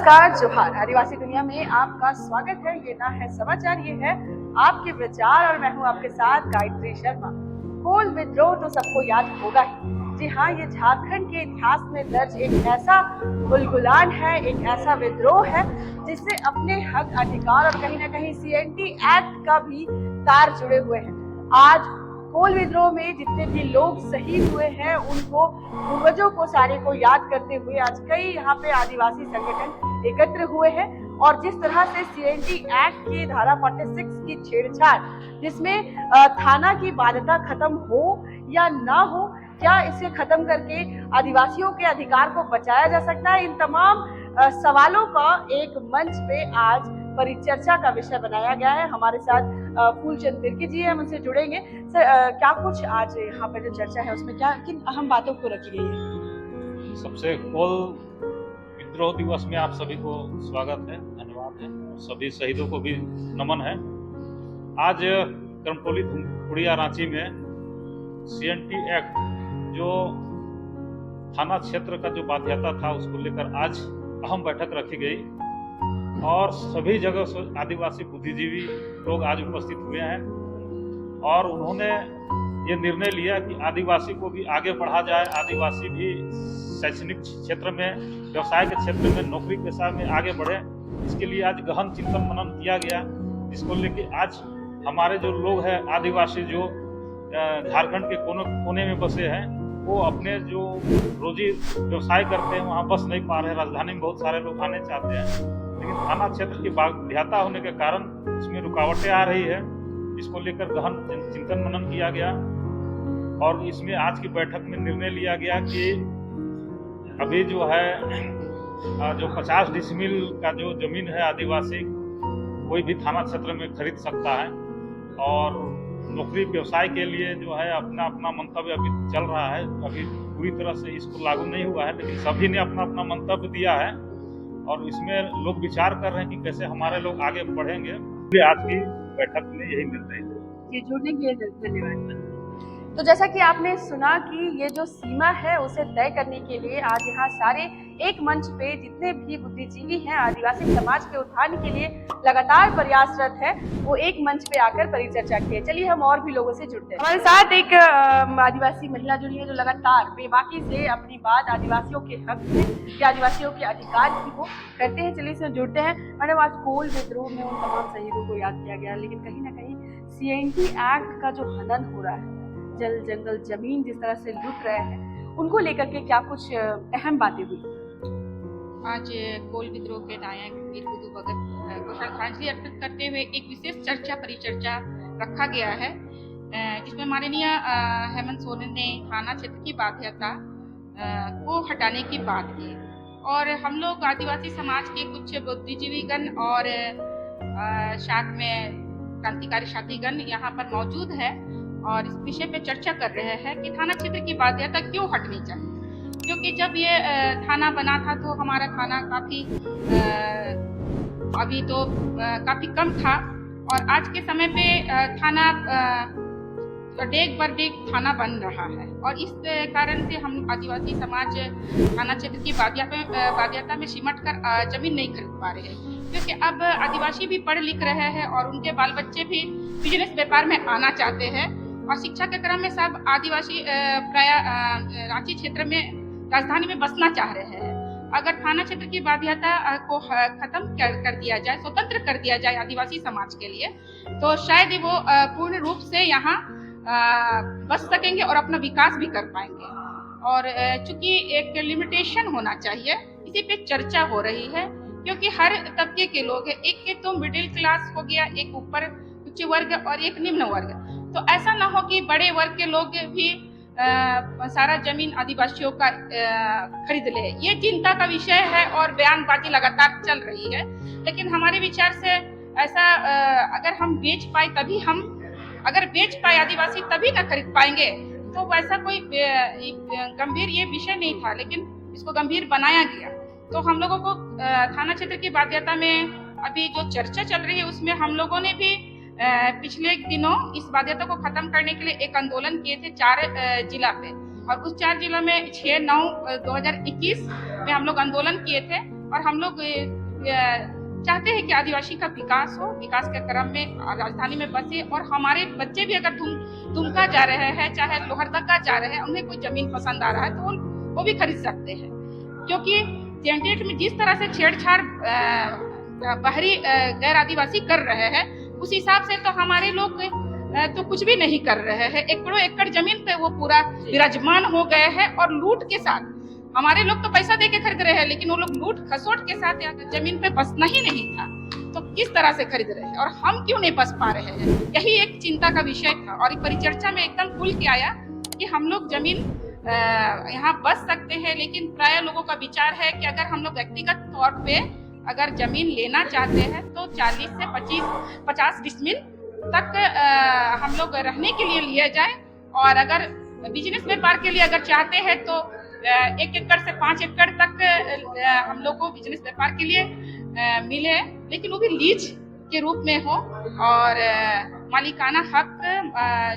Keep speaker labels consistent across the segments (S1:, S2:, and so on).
S1: नमस्कार, जोहार। आदिवासी दुनिया में आपका स्वागत है। ये ना है समाचार, ये है आपके विचार और मैं हूँ आपके साथ गायत्री शर्मा। कोल विद्रोह तो सबको याद होगा ही। जी हाँ, ये झारखंड के इतिहास में दर्ज एक ऐसा गुलगुलान है, एक ऐसा विद्रोह है जिससे अपने हक, अधिकार और कहीं ना कहीं CNT एक्ट का भी तार जुड़े हुए हैं। आज कोल विद्रोह में जितने भी लोग शहीद हुए हैं, उनको पूर्वजों को सारे को याद करते हुए आज कई यहाँ पे आदिवासी संगठन एकत्र हुए हैं और जिस तरह से CNT एक्ट की धारा 46 की छेड़छाड़, जिसमें थाना की बाध्यता खत्म हो या ना हो, क्या इसे खत्म करके आदिवासियों के अधिकार को बचाया जा सकता है, इन तमाम सवालों का एक मंच पे आज परिचर्चा का विषय बनाया गया है। हमारे साथ फूलचंद तिर्की जी हैं, हम उनसे जुड़ेंगे। सर, क्या कुछ आज यहाँ पर जो चर्चा है उसमें क्या किन अहम बातों को रखी गई है?
S2: सबसे कोल विद्रोह दिवस में आप सभी को स्वागत है, धन्यवाद है। सभी शहीदों को भी नमन है। आज कर्मटोली धुमकुड़िया रांची में CNT एक्ट जो थाना क्षेत्र का जो बाध्यता था उसको लेकर आज अहम बैठक रखी गई और सभी जगह से आदिवासी बुद्धिजीवी लोग आज उपस्थित हुए हैं और उन्होंने ये निर्णय लिया कि आदिवासी को भी आगे बढ़ा जाए, आदिवासी भी शैक्षणिक क्षेत्र में, व्यवसाय के क्षेत्र में, नौकरी पेशा में आगे बढ़े। इसके लिए आज गहन चिंतन मनन किया गया, जिसको लेके आज हमारे जो लोग हैं आदिवासी जो झारखंड के कोने में बसे हैं, वो अपने जो रोजी व्यवसाय करते हैं वहाँ बस नहीं पा रहे। राजधानी में बहुत सारे लोग आने चाहते हैं, लेकिन थाना क्षेत्र की बाध्यता होने के कारण उसमें रुकावटें आ रही है। इसको लेकर गहन चिंतन मनन किया गया और इसमें आज की बैठक में निर्णय लिया गया कि अभी जो है जो 50 डिसमिल का जो जमीन है आदिवासी कोई भी थाना क्षेत्र में खरीद सकता है और नौकरी व्यवसाय के लिए जो है अपना मंतव्य अभी चल रहा है। अभी पूरी तरह से इसको लागू नहीं हुआ है, लेकिन सभी ने अपना मंतव्य दिया है और इसमें लोग विचार कर रहे हैं कि कैसे हमारे लोग आगे बढ़ेंगे। आज की बैठक में यही निर्णय है।
S1: जुड़ने के लिए धन्यवाद। तो जैसा कि आपने सुना कि ये जो सीमा है उसे तय करने के लिए आज यहाँ सारे एक मंच पे जितने भी बुद्धिजीवी हैं, आदिवासी समाज के उत्थान के लिए लगातार प्रयासरत है, वो एक मंच पे आकर परिचर्चा की है। चलिए हम और भी लोगों से जुड़ते हैं। हमारे साथ एक आदिवासी महिला जुड़ी है जो लगातार बेबाकी से अपनी बात आदिवासियों के हक में या आदिवासियों के अधिकार की वो करते हैं। चलिए इसमें जुड़ते हैं। मैडम, आज कोल विद्रोह में उन तमाम शहीदों को याद किया गया, लेकिन कहीं ना कहीं CNT एक्ट का जो हनन हो रहा है, जल जंगल जमीन जिस तरह से लूट रहे हैं, उनको लेकर के क्या कुछ अहम बातें हुई?
S3: आज कोल विद्रोह के नायक वीर बुद्धू भगत को श्रद्धांजलि अर्पित करते हुए एक विशेष परिचर्चा रखा गया है, जिसमें माननीय हेमंत सोरेन ने थाना क्षेत्र की बाध्यता को हटाने की बात की और हम लोग आदिवासी समाज के कुछ बुद्धिजीवीगण और साथ में क्रांतिकारी साथीगण यहाँ पर मौजूद है और इस विषय पे चर्चा कर रहे हैं कि थाना क्षेत्र की बाध्यता क्यों हटनी चाहिए। क्योंकि जब ये थाना बना था तो हमारा थाना काफ़ी अभी तो काफ़ी कम था और आज के समय पे थाना डेग बर डेग थाना बन रहा है और इस कारण से हम आदिवासी समाज थाना क्षेत्र की बाध्यता में सिमट कर जमीन नहीं खरीद पा रहे हैं। क्योंकि अब आदिवासी भी पढ़ लिख रहे हैं और उनके बाल बच्चे भी बिजनेस व्यापार में आना चाहते हैं और शिक्षा के क्रम में सब आदिवासी प्राय रांची क्षेत्र में राजधानी में बसना चाह रहे हैं। अगर थाना क्षेत्र की बाध्यता को खत्म कर दिया जाए, स्वतंत्र कर दिया जाए आदिवासी समाज के लिए, तो शायद वो पूर्ण रूप से यहाँ बस सकेंगे और अपना विकास भी कर पाएंगे। और चूंकि एक लिमिटेशन होना चाहिए, इसी पे चर्चा हो रही है क्योंकि हर तबके के लोग हैं। एक तो मिडिल क्लास हो गया, एक ऊपर उच्च वर्ग और एक निम्न वर्ग। तो ऐसा ना हो कि बड़े वर्ग के लोग भी सारा जमीन आदिवासियों का खरीद ले। ये चिंता का विषय है और बयानबाजी लगातार चल रही है, लेकिन हमारे विचार से ऐसा अगर हम बेच पाए तभी अगर बेच पाए आदिवासी तभी ना खरीद पाएंगे। तो वैसा कोई गंभीर ये विषय नहीं था, लेकिन इसको गंभीर बनाया गया। तो हम लोगों को थाना क्षेत्र की बाध्यता में अभी जो चर्चा चल रही है उसमें हम लोगों ने भी पिछले दिनों इस बाध्यता को खत्म करने के लिए एक आंदोलन किए थे 4 जिला पे और उस 4 जिलों में 6/9/2021 में हम लोग आंदोलन किए थे और हम लोग चाहते हैं कि आदिवासी का विकास हो, विकास के क्रम में राजधानी में बसे, और हमारे बच्चे भी अगर दुमका जा रहे हैं, चाहे लोहरदगा जा रहे हैं, उन्हें कोई जमीन पसंद आ रहा है तो वो भी खरीद सकते हैं। क्योंकि सीएनटी में जिस तरह से छेड़छाड़ बाहरी गैर आदिवासी कर रहे हैं, उस हिसाब से तो हमारे लोग तो कुछ भी नहीं कर रहे हैं। एकड़ों एकड़ जमीन पे वो पूरा विराजमान हो गए हैं, और लूट के साथ हमारे लोग तो पैसा दे के खरीद रहे हैं, लेकिन वो लोग लूट खसोट के साथ जमीन पे बसना ही नहीं था तो किस तरह से खरीद रहे हैं, और हम क्यों नहीं बस पा रहे हैं, यही एक चिंता का विषय था। और परिचर्चा में एकदम खुल के आया कि हम लोग जमीन यहाँ बस सकते हैं, लेकिन प्राय लोगों का विचार है कि अगर हम लोग व्यक्तिगत तौर पे अगर जमीन लेना चाहते हैं तो 40 से 50 डिसमिल तक हम लोग रहने के लिए लिया जाए, और अगर बिजनेस व्यापार के लिए अगर चाहते हैं तो 1 एकड़ से 5 एकड़ तक हम लोग को बिजनेस व्यापार के लिए मिले, लेकिन वो भी लीज के रूप में हो, और मालिकाना हक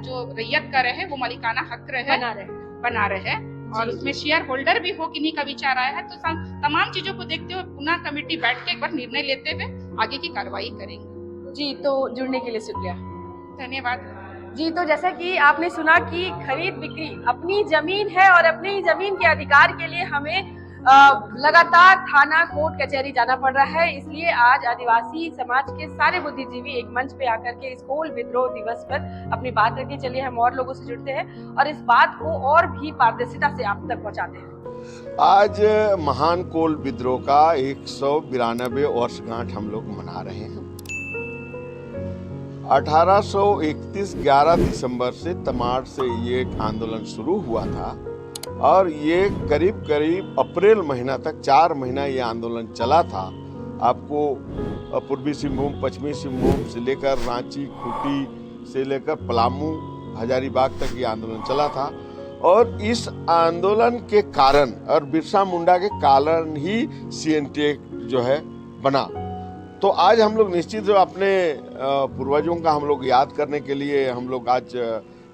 S3: जो रैयत का रहे वो मालिकाना हक बना रहे और उसमें शेयर होल्डर भी हो, किन्हीं का विचार आया है तो तमाम चीजों को देखते हुए पुनः कमेटी बैठ के एक बार निर्णय लेते हुए आगे की कार्रवाई करेंगे।
S1: जी, तो जुड़ने के लिए शुक्रिया,
S3: धन्यवाद।
S1: जी, तो जैसा कि आपने सुना कि खरीद बिक्री अपनी जमीन है, और अपनी जमीन के अधिकार के लिए हमें लगातार थाना कोर्ट कचहरी जाना पड़ रहा है। इसलिए आज आदिवासी समाज के सारे बुद्धिजीवी एक मंच पे आकर के इस कोल विद्रोह दिवस पर अपनी बात रखी। चलिए हम और लोगों से जुड़ते हैं और इस बात को और भी पारदर्शिता से आप तक पहुंचाते हैं।
S4: आज महान कोल विद्रोह का 192 वर्षगांठ हम लोग मना रहे हैं। 1831 11 दिसंबर से तमाड़ से ये आंदोलन शुरू हुआ था, और ये करीब करीब अप्रैल महीना तक 4 महीना ये आंदोलन चला था। आपको पूर्वी सिंहभूम, पश्चिमी सिंहभूम से लेकर रांची, खूंटी से लेकर पलामू, हजारीबाग तक ये आंदोलन चला था। और इस आंदोलन के कारण और बिरसा मुंडा के कारण ही सीएनटी जो है बना। तो आज हम लोग निश्चित जो अपने पूर्वजों का हम लोग याद करने के लिए हम लोग आज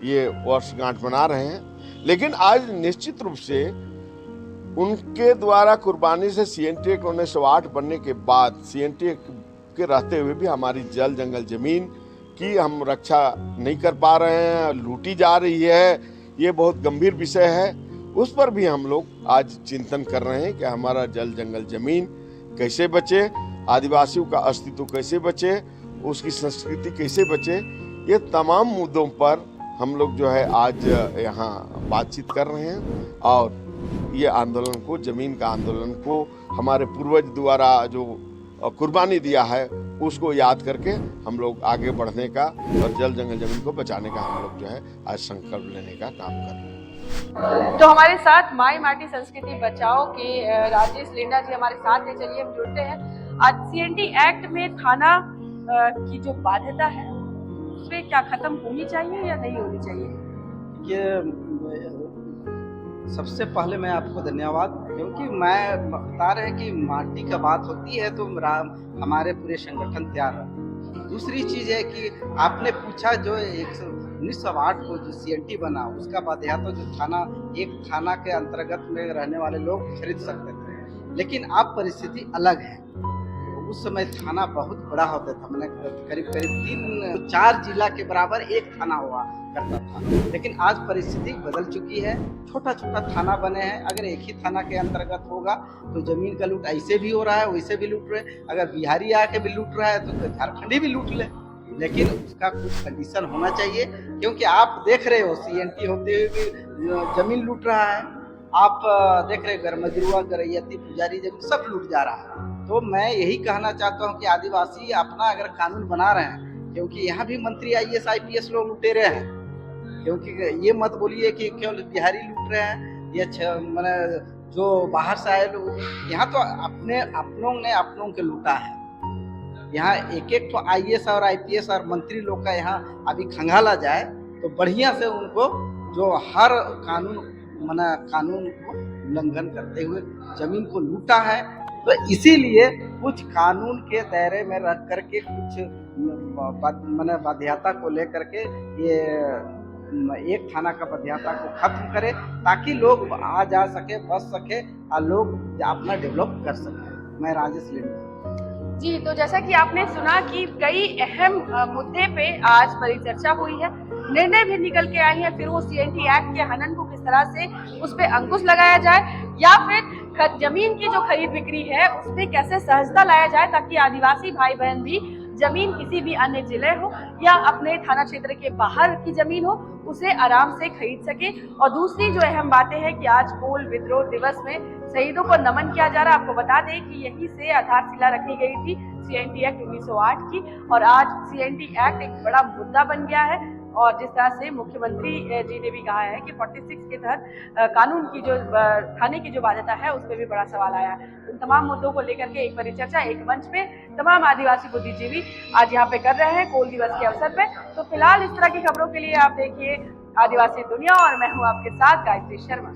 S4: ये वर्षगांठ मना रहे हैं। लेकिन आज निश्चित रूप से उनके द्वारा कुर्बानी से सीएनटी 1908 बनने के बाद सीएनटी के रहते हुए भी हमारी जल जंगल जमीन की हम रक्षा नहीं कर पा रहे हैं, लूटी जा रही है। ये बहुत गंभीर विषय है, उस पर भी हम लोग आज चिंतन कर रहे हैं कि हमारा जल जंगल जमीन कैसे बचे, आदिवासियों का अस्तित्व कैसे बचे, उसकी संस्कृति कैसे बचे। ये तमाम मुद्दों पर हम लोग जो है आज यहाँ बातचीत कर रहे हैं, और ये आंदोलन को, जमीन का आंदोलन को हमारे पूर्वज द्वारा जो कुर्बानी दिया है उसको याद करके हम लोग आगे बढ़ने का और जल जंगल जमीन को बचाने का हम लोग जो है आज संकल्प लेने का काम कर रहे हैं।
S1: तो हमारे साथ माई माटी संस्कृति बचाओ के राजेश लेंडा जी हमारे साथ हैं। चलिए हम जुड़ते हैं। आज सीएनटी एक्ट में थाना की जो बाध्यता है उसमें क्या खत्म होनी चाहिए या नहीं होनी चाहिए?
S5: ये सबसे पहले मैं आपको धन्यवाद, क्योंकि मैं बता रहे हैं कि माटी का बात होती है तो हमारे पूरे संगठन तैयार है। दूसरी चीज़ है कि आपने पूछा जो 1908 को जो सीएनटी बना उसका बाध्यता जो थाना, एक थाना के अंतर्गत में रहने वाले लोग खरीद सकते थे, लेकिन अब परिस्थिति अलग है। उस समय थाना बहुत बड़ा होता था, मैंने करीब 3-4 जिला के बराबर एक थाना हुआ करता था, लेकिन आज परिस्थिति बदल चुकी है। छोटा छोटा थाना बने हैं। अगर एक ही थाना के अंतर्गत होगा तो जमीन का लूट ऐसे भी हो रहा है, वैसे भी लूट रहे। अगर बिहारी आके भी लूट रहा है तो झारखंडी भी लूट ले, लेकिन उसका कुछ कंडीशन होना चाहिए। क्योंकि आप देख रहे हो सीएनटी होते हुए भी जमीन लूट रहा है। आप देख रहे गरमजरुआ, गरैयती, पुजारी जमीन सब लूट जा रहा है। तो मैं यही कहना चाहता हूँ कि आदिवासी अपना अगर कानून बना रहे हैं, क्योंकि यहाँ भी मंत्री IAS IPS लोग लुटेरे हैं, क्योंकि ये मत बोलिए कि केवल बिहारी लूट रहे हैं या मैंने जो बाहर से आए लोग, यहाँ तो अपनों ने अपनों के लूटा है। यहाँ एक तो IAS और IPS और मंत्री लोग का यहाँ अभी खंगाला जाए तो बढ़िया से उनको जो हर कानून को उल्लंघन करते हुए जमीन को लूटा है। तो इसीलिए कुछ कानून के दायरे में रख करके कुछ बाध्यता को लेकर के ये एक थाना का बाध्यता को खत्म करे, ताकि लोग आ जा सके, बस सके और लोग अपना डेवलप कर सके। मैं राजेश लेंडा।
S1: जी, तो जैसा कि आपने सुना कि कई अहम मुद्दे पे आज परिचर्चा हुई है, निर्णय भी निकल के आई है। फिर वो सीएनटी एक्ट के हनन को किस तरह से उस पे अंकुश लगाया जाए, या फिर जमीन की जो खरीद बिक्री है उसमें कैसे सहजता लाया जाए, ताकि आदिवासी भाई बहन भी जमीन किसी भी अन्य जिले हो या अपने थाना क्षेत्र के बाहर की जमीन हो उसे आराम से खरीद सके। और दूसरी जो अहम बातें हैं कि आज कोल विद्रोह दिवस में शहीदों को नमन किया जा रहा है। आपको बता दें कि यहीं से आधारशिला रखी गई थी सीएनटी एक्ट 1908 की, और आज सीएनटी एक्ट एक बड़ा मुद्दा बन गया है। और जिस तरह से मुख्यमंत्री जी ने भी कहा है कि 46 के तहत कानून की जो थाने की जो बाध्यता है उस पर भी बड़ा सवाल आया है। इन तमाम मुद्दों को लेकर के एक परिचर्चा एक मंच पे तमाम आदिवासी बुद्धिजीवी आज यहाँ पे कर रहे हैं कोल दिवस के अवसर पे। तो फिलहाल इस तरह की खबरों के लिए आप देखिए आदिवासी दुनिया, और मैं हूँ आपके साथ गायत्री शर्मा।